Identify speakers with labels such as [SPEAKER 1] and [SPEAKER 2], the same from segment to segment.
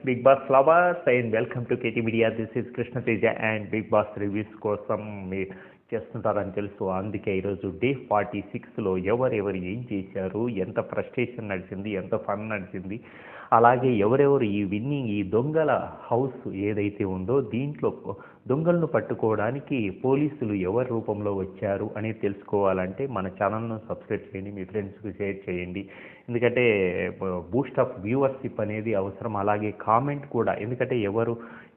[SPEAKER 1] Big Boss followers and welcome to KT media. This is Krishna Teja and Bigg Boss reviews కోసం మీరు చేస్తుంటారని తెలుసు. అందుకే ఈరోజు డే 46లో ఎవరెవరు ఏం చేశారు, ఎంత ఫ్రస్ట్రేషన్ నడిచింది, ఎంత ఫన్ నడిచింది, అలాగే ఎవరెవరు ఈ విన్నింగ్ ఈ దొంగల హౌస్ ఏదైతే ఉందో దీంట్లో దొంగలను పట్టుకోవడానికి పోలీసులు ఎవరి రూపంలో వచ్చారు అనేది తెలుసుకోవాలంటే మన ఛానల్ను సబ్స్క్రైబ్ చేయండి, మీ ఫ్రెండ్స్కి షేర్ చేయండి. ఎందుకంటే బూస్ట్ ఆఫ్ వ్యూవర్షిప్ అనేది అవసరం. అలాగే కామెంట్ కూడా, ఎందుకంటే ఎవరు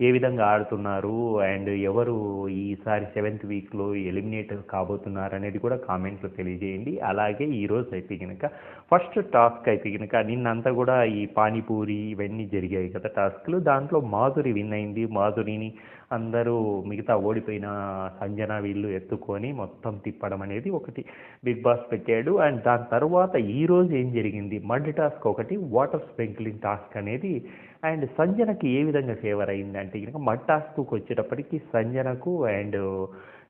[SPEAKER 1] ఏ విధంగా ఆడుతున్నారు అండ్ ఎవరు ఈసారి 7th వీక్లో ఎలిమినేట్ కాబోతున్నారు అనేది కూడా కామెంట్లో తెలియజేయండి. అలాగే ఈరోజు అయితే కనుక ఫస్ట్ టాస్క్ అయితే కనుక నిన్నంతా కూడా ఈ పానీపూరి ఇవన్నీ జరిగాయి కదా టాస్క్లు. దాంట్లో మాధురి విన్ అయింది. మాధురిని అందరూ మిగతా ఓడిపోయిన సంజన వీళ్ళు ఎత్తుకొని మొత్తం తిప్పడం అనేది ఒకటి బిగ్ బాస్ పెట్టాడు. అండ్ దాని తర్వాత ఈరోజు ఏం జరిగింది, మడ్ టాస్క్ ఒకటి, వాటర్ స్ప్రింక్లింగ్ టాస్క్ అనేది. అండ్ సంజనకి ఏ విధంగా ఫేవర్ అయిందంటే కనుక మడ్ టాస్క్కి వచ్చేటప్పటికి సంజనకు అండ్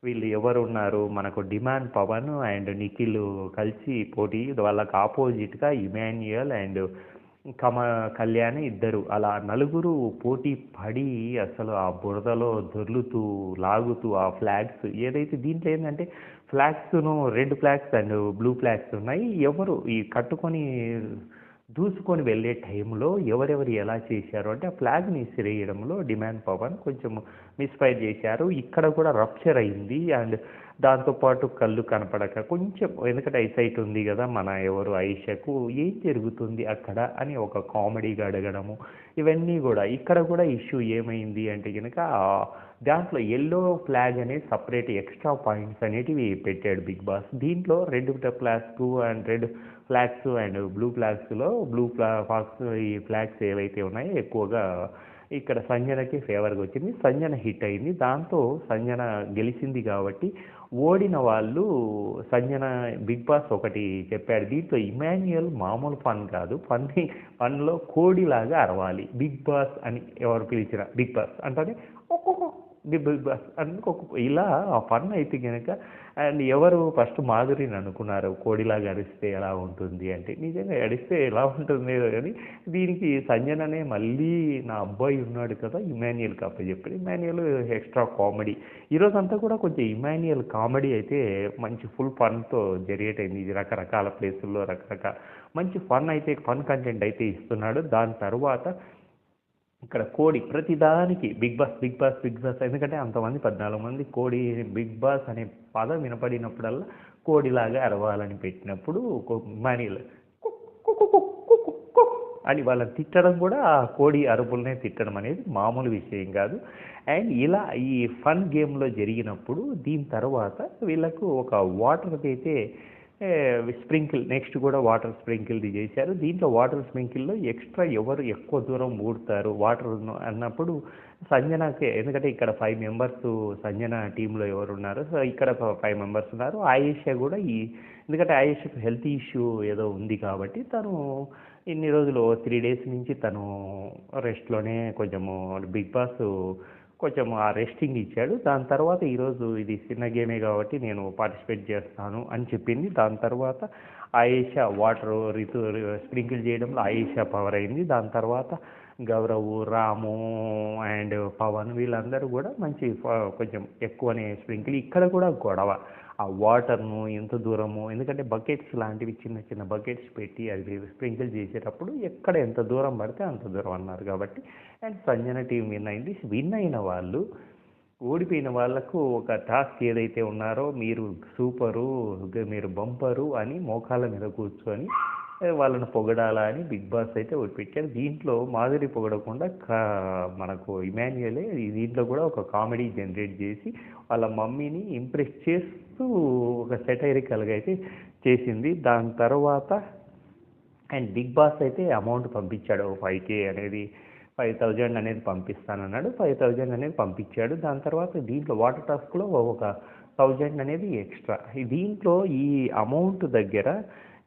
[SPEAKER 1] వీళ్ళు ఎవరు ఉన్నారు మనకు డిమాండ్ పవన్ అండ్ నిఖిల్ కలిసి పోటీ, వాళ్ళకి ఆపోజిట్గా ఇమాన్యుయల్ అండ్ కళ్యాణ్ ఇద్దరు, అలా నలుగురు పోటీ పడి అసలు ఆ బురదలో దొర్లుతూ లాగుతూ ఆ ఫ్లాగ్స్ ఏదైతే దీంట్లో ఏంటంటే ఫ్లాగ్స్ను red flags and blue flags ఉన్నాయి. ఎవరు ఈ కట్టుకొని దూసుకొని వెళ్ళే టైంలో ఎవరెవరు ఎలా చేశారు అంటే ఆ ఫ్లాగ్ని ఇసిరేయడంలో డిమాండ్ పవన్ కొంచెం మిస్ఫైర్ చేశారు. ఇక్కడ కూడా రప్చర్ అయింది. అండ్ దాంతోపాటు కళ్ళు కనపడక కొంచెం, ఎందుకంటే ఐసైట్ ఉంది కదా మన ఎవరు ఐషకు, ఏం జరుగుతుంది అక్కడ అని ఒక కామెడీగా అడగడము, ఇవన్నీ కూడా. ఇక్కడ కూడా ఇష్యూ ఏమైంది అంటే కనుక దాంట్లో ఎల్లో ఫ్లాగ్ అనేది సపరేట్ ఎక్స్ట్రా పాయింట్స్ అనేటివి పెట్టాడు బిగ్ బాస్. దీంట్లో red flags and red flags and blue ఫ్లాగ్స్లో ఈ ఫ్లాగ్స్ ఏవైతే ఉన్నాయో ఎక్కువగా ఇక్కడ సంజనకి ఫేవర్గా వచ్చింది. సంజన హిట్ అయింది. దాంతో సంజన గెలిచింది కాబట్టి ఓడిన వాళ్ళు సంజన బిగ్ బాస్ ఒకటి చెప్పాడు. దీంట్లో ఇమాన్యుయల్ మామూలు ఫన్ కాదు, ఫన్లో కోడిలాగా అరవాలి బిగ్ బాస్ అని ఎవరు పిలిచిన బిగ్ బాస్ అంటే బిగ్ బాస్ అందుకు ఇలా ఆ ఫన్ అయితే కనుక. అండ్ ఎవరు ఫస్ట్ మాధురిని అనుకున్నారు కోడిలాగా అరిస్తే ఎలా ఉంటుంది అంటే, నిజంగా అడిస్తే ఎలా ఉంటుంది కానీ దీనికి సంజననే మళ్ళీ నా అబ్బాయి ఉన్నాడు కదా ఇమాన్యుయల్కి అప్పచెప్పాడు. ఇమాన్యుయల్ ఎక్స్ట్రా కామెడీ ఈరోజంతా కూడా కొంచెం ఇమాన్యుయల్ కామెడీ అయితే మంచి ఫుల్ ఫన్తో జనరేట్ అయింది. రకరకాల ప్లేసుల్లో రకరకాల మంచి ఫన్ అయితే ఫన్ కంటెంట్ అయితే ఇస్తున్నాడు. దాని తర్వాత ఇక్కడ కోడి ప్రతిదానికి Bigg Boss Bigg Boss Bigg Boss, ఎందుకంటే అంతమంది 14 మంది కోడి బిగ్ బాస్ అనే పదం వినపడినప్పుడల్లా కోడిలాగా అరవాలని పెట్టినప్పుడు మాన్యుల్ అని వాళ్ళని తిట్టడం కూడా ఆ కోడి అరుపులనే తిట్టడం అనేది మామూలు విషయం కాదు. అండ్ ఇలా ఈ ఫన్ గేమ్లో జరిగినప్పుడు దీని తర్వాత వీళ్ళకు ఒక వాటర్కి అయితే స్ప్రింకిల్ నెక్స్ట్ కూడా వాటర్ స్ప్రింకిల్ది చేశారు. దీంట్లో వాటర్ స్ప్రింకిల్లో ఎక్స్ట్రా ఎవరు ఎక్కువ దూరం ఊడతారు వాటర్ అన్నప్పుడు సంజనకే, ఎందుకంటే ఇక్కడ 5 మెంబర్స్ సంజన టీంలో ఎవరు ఉన్నారు, సో ఇక్కడ 5 మెంబర్స్ ఉన్నారు. ఆయేషా కూడా ఎందుకంటే ఆయేషకు హెల్త్ ఇష్యూ ఏదో ఉంది కాబట్టి తను ఇన్ని రోజులు 3 days నుంచి తను రెస్ట్లోనే కొంచెము బిగ్ బాస్ కొంచెం ఆ రెస్టింగ్ ఇచ్చాడు. దాని తర్వాత ఈరోజు ఇది చిన్న గేమే కాబట్టి నేను పార్టిసిపేట్ చేస్తాను అని చెప్పింది. దాని తర్వాత ఆయేషా వాటర్ స్ప్రింకిల్ చేయడంలో ఆయేషా పవర్ అయింది. దాని తర్వాత గౌరవ్, రాము అండ్ పవన్ వీళ్ళందరూ కూడా మంచి కొంచెం ఎక్కువనే స్ప్రింకిల్. ఇక్కడ కూడా గొడవ ఆ వాటర్ను ఎంత దూరము, ఎందుకంటే బకెట్స్ లాంటివి చిన్న చిన్న బకెట్స్ పెట్టి అది స్ప్రింకిల్ చేసేటప్పుడు ఎక్కడ ఎంత దూరం పడితే అంత దూరం అన్నారు కాబట్టి. అండ్ సంజన టీం విన్ అయింది. విన్ అయిన వాళ్ళు ఓడిపోయిన వాళ్ళకు ఒక టాస్క్ ఏదైతే ఉన్నారో మీరు సూపరు, మీరు బంపరు అని మోకాళ్ళ మీద కూర్చొని వాళ్ళని పొగడాలా అని బిగ్ బాస్ అయితే ఒకటి పెట్టారు. దీంట్లో మాధురి పొగడకుండా మనకు ఇమాన్యుయలే దీంట్లో కూడా ఒక కామెడీ జనరేట్ చేసి వాళ్ళ మమ్మీని ఇంప్రెస్ చేస్తూ ఒక సెటైరికల్గా అయితే చేసింది. దాని తర్వాత అండ్ బిగ్ బాస్ అయితే అమౌంట్ పంపించాడు 5K అనేది 5,000 అనేది పంపిస్తానన్నాడు. 5,000 అనేది పంపించాడు. దాని తర్వాత దీంట్లో వాటర్ టాస్క్లో ఒక 1,000 అనేది ఎక్స్ట్రా. దీంట్లో ఈ అమౌంట్ దగ్గర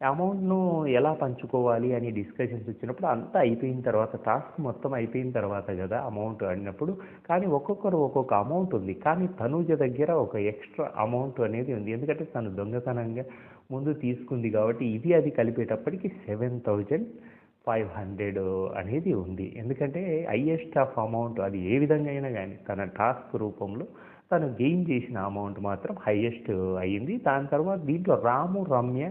[SPEAKER 1] అమౌంట్ను ఎలా పంచుకోవాలి అని డిస్కషన్స్ వచ్చినప్పుడు అంతా అయిపోయిన తర్వాత టాస్క్ మొత్తం అయిపోయిన తర్వాత కదా అమౌంట్ అడినప్పుడు, కానీ ఒక్కొక్కరు ఒక్కొక్క అమౌంట్ ఉంది. కానీ తనూజ దగ్గర ఒక ఎక్స్ట్రా అమౌంట్ అనేది ఉంది, ఎందుకంటే తను దొంగతనంగా ముందు తీసుకుంది కాబట్టి ఇది అది కలిపేటప్పటికి 7,000 500 అనేది ఉంది. ఎందుకంటే హైయెస్ట్ ఆఫ్ అమౌంట్ అది ఏ విధంగా అయినా కానీ తన టాస్క్ రూపంలో తను గెయిన్ చేసిన అమౌంట్ మాత్రం హైయెస్ట్ అయ్యింది. దాని తర్వాత దీంట్లో రాము, రమ్య,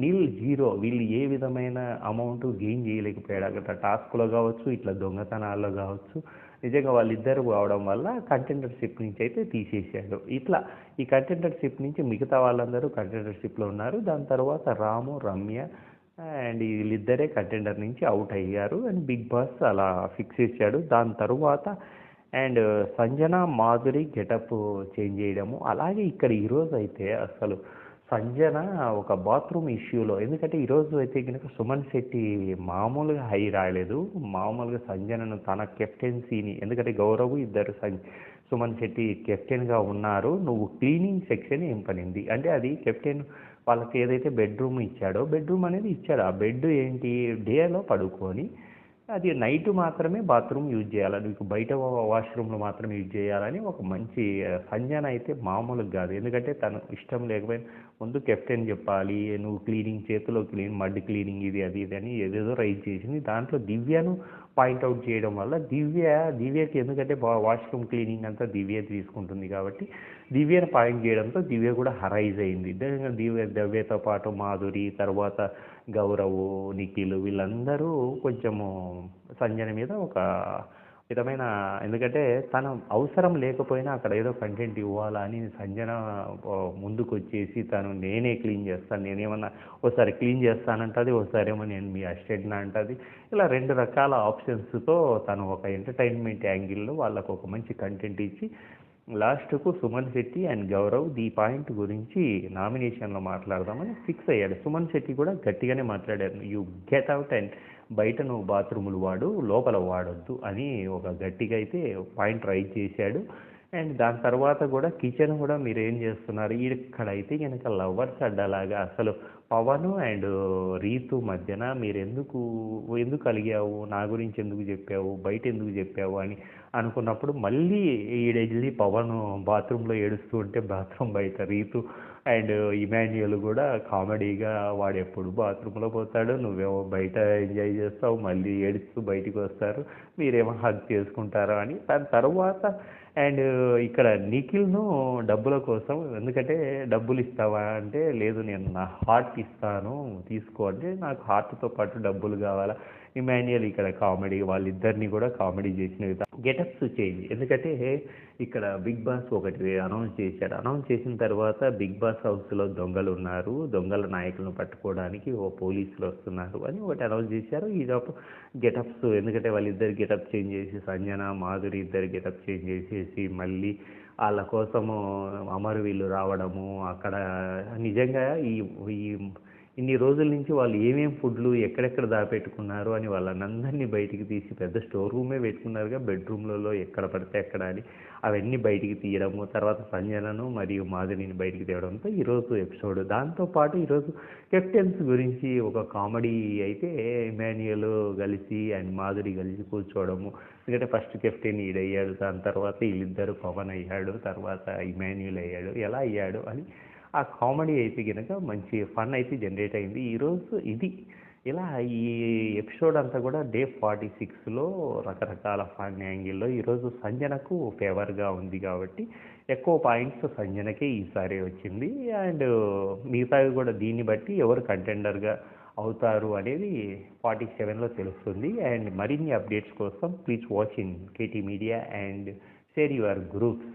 [SPEAKER 1] నీల్ జీరో వీళ్ళు ఏ విధమైన అమౌంట్ గెయిన్ చేయలేకపోయాడు. అక్కడ టాస్క్లో కావచ్చు, ఇట్లా దొంగతనాల్లో కావచ్చు. నిజంగా వాళ్ళిద్దరు అవడం వల్ల కంటెండర్షిప్ నుంచి అయితే తీసేసాడు. ఇట్లా ఈ కంటెండర్షిప్ నుంచి మిగతా వాళ్ళందరూ కంటెండర్షిప్లో ఉన్నారు. దాని తర్వాత రాము, రమ్య అండ్ వీళ్ళిద్దరే కంటెండర్ నుంచి అవుట్ అయ్యారు అండ్ బిగ్ బాస్ అలా ఫిక్స్ చేశాడు. దాని తరువాత and Sanjana, Madhuri getup change చేయడము. అలాగే ఇక్కడ ఈరోజు అయితే అసలు సంజన ఒక బాత్రూమ్ ఇష్యూలో, ఎందుకంటే ఈరోజు అయితే కనుక సుమన్ శెట్టి మామూలుగా హై రాలేదు. మామూలుగా సంజనను తన కెప్టెన్సీని, ఎందుకంటే గౌరవ్ ఇద్దరు సుమన్ శెట్టి కెప్టెన్గా ఉన్నారు, నువ్వు క్లీనింగ్ సెక్షన్ ఏం పనింది అంటే అది కెప్టెన్ వాళ్ళకి ఏదైతే బెడ్రూమ్ ఇచ్చాడో బెడ్రూమ్ అనేది ఇచ్చాడు. ఆ బెడ్ ఏంటి డేలో పడుకొని అది నైట్ మాత్రమే బాత్రూమ్ యూజ్ చేయాలి, నీకు బయట వాష్రూమ్లో మాత్రం యూజ్ చేయాలని ఒక మంచి సంజన అయితే మామూలుగా కాదు. ఎందుకంటే తను ఇష్టం లేకపోయినా ముందు కెప్టెన్ చెప్పాలి, నువ్వు క్లీనింగ్ చేతిలో మడ్ క్లీనింగ్ ఇది అది ఇది అని ఏదేదో రైజ్ చేసింది. దాంట్లో దివ్యను పాయింట్అవుట్ చేయడం వల్ల దివ్యకి ఎందుకంటే వాష్రూమ్ క్లీనింగ్ అంతా దివ్య తీసుకుంటుంది కాబట్టి దివ్యను పాయింట్ చేయడంతో దివ్య కూడా హరైజ్ అయింది. దివ్యతో పాటు మాధురి, తర్వాత గౌరవ్, నిఖిల్ వీళ్ళందరూ కొంచెము సంజన మీద ఒక విధమైన, ఎందుకంటే తను అవసరం లేకపోయినా అక్కడ ఏదో కంటెంట్ ఇవ్వాలా అని సంజన ముందుకు వచ్చేసి తను నేనే క్లీన్ చేస్తాను, నేనేమన్నా ఒకసారి క్లీన్ చేస్తానంటది, ఒకసారి ఏమో నేను మీ అసిస్టెంట్ అంటది. ఇలా రెండు రకాల ఆప్షన్స్తో తను ఒక ఎంటర్టైన్మెంట్ యాంగిల్లో వాళ్ళకు ఒక మంచి కంటెంట్ ఇచ్చి లాస్ట్కు సుమన్ శెట్టి అండ్ గౌరవ్ ఈ పాయింట్ గురించి నామినేషన్లో మాట్లాడదామని ఫిక్స్ అయ్యాడు. సుమన్ శెట్టి కూడా గట్టిగానే మాట్లాడారు, యూ గెట్ అవుట్ అండ్ బయట నువ్వు బాత్రూములు వాడు, లోపల వాడొద్దు అని ఒక గట్టిగా అయితే పాయింట్ రైజ్ చేశాడు. అండ్ దాని తర్వాత కూడా కిచెన్ కూడా మీరు ఏం చేస్తున్నారు ఇక్కడైతే కనుక లవర్స్ అడ్డలాగా అసలు పవన్ అండ్ రీతు మధ్యన మీరు ఎందుకు అలిగావు, నా గురించి ఎందుకు చెప్పావు, బయట ఎందుకు చెప్పావు అని అనుకున్నప్పుడు మళ్ళీ ఈడెళ్ళి పవన్ బాత్రూంలో ఏడుస్తూ ఉంటే బాత్రూమ్ బయట రీతు అండ్ ఇమాన్యుయల్ కూడా కామెడీగా వాడు ఎప్పుడు బాత్రూంలో పోతాడు, నువ్వేమో బయట ఎంజాయ్ చేస్తావు, మళ్ళీ ఏడుస్తూ బయటికి వస్తారు, మీరేమో హగ్ చేసుకుంటారు అని. దాని తర్వాత అండ్ ఇక్కడ నిఖిల్ను డబ్బుల కోసం, ఎందుకంటే డబ్బులు ఇస్తావా అంటే లేదు నేను నా హార్ట్ ఇస్తాను తీసుకో అంటే నాకు హార్ట్తో పాటు డబ్బులు కావాలా. ఇమాన్యుయల్ ఇక్కడ కామెడీ వాళ్ళిద్దరిని కూడా కామెడీ చేసిన విధానం గెటప్స్ చేంజ్, ఎందుకంటే ఇక్కడ బిగ్ బాస్ ఒకటి అనౌన్స్ చేశాడు. అనౌన్స్ చేసిన తర్వాత బిగ్ బాస్ హౌస్లో దొంగలు ఉన్నారు, దొంగల నాయకులను పట్టుకోవడానికి పోలీసులు వస్తున్నారు అని ఒకటి అనౌన్స్ చేశారు. ఈలోపు గెటప్స్, ఎందుకంటే వాళ్ళిద్దరు గెటప్ చేంజ్ చేసి సంజన, మాధురి ఇద్దరు గెటప్ చేంజ్ చేసేసి మళ్ళీ వాళ్ళ కోసము అమరవీళ్ళు రావడము. అక్కడ నిజంగా ఈ ఇన్ని రోజుల నుంచి వాళ్ళు ఏమేం ఫుడ్లు ఎక్కడెక్కడ దాపెట్టుకున్నారు అని వాళ్ళనందరినీ బయటికి తీసి పెద్ద స్టోర్ రూమే పెట్టుకున్నారుగా, బెడ్రూమ్లలో ఎక్కడ పడితే అక్కడ అని అవన్నీ బయటికి తీయడము, తర్వాత సంజనను మరియు మాధురిని బయటికి తేవడంతో ఈరోజు ఎపిసోడ్. దాంతోపాటు ఈరోజు కెప్టెన్స్ గురించి ఒక కామెడీ అయితే ఇమాన్యుయల్ కలిసి అండ్ మాధురి కలిసి కూర్చోవడము. ఎందుకంటే ఫస్ట్ కెప్టెన్ ఈడయ్యాడు, దాని తర్వాత వీళ్ళిద్దరు పవన్ అయ్యాడు, తర్వాత ఇమాన్యుయల్ అయ్యాడు, ఎలా అయ్యాడు అని ఆ కామెడీ అయితే కనుక మంచి ఫన్ అయితే జనరేట్ అయింది ఈరోజు. ఇది ఇలా ఈ ఎపిసోడ్ అంతా కూడా డే 46లో రకరకాల ఫన్ యాంగిల్లో ఈరోజు సంజనకు ఫేవర్గా ఉంది కాబట్టి ఎక్కువ పాయింట్స్ సంజనకే ఈసారి వచ్చింది. అండ్ మిగతావి కూడా దీన్ని బట్టి ఎవరు కంటెండర్గా అవుతారు అనేది 47లో తెలుస్తుంది. అండ్ మరిన్ని అప్డేట్స్ కోసం please watch in KT media and share your groups.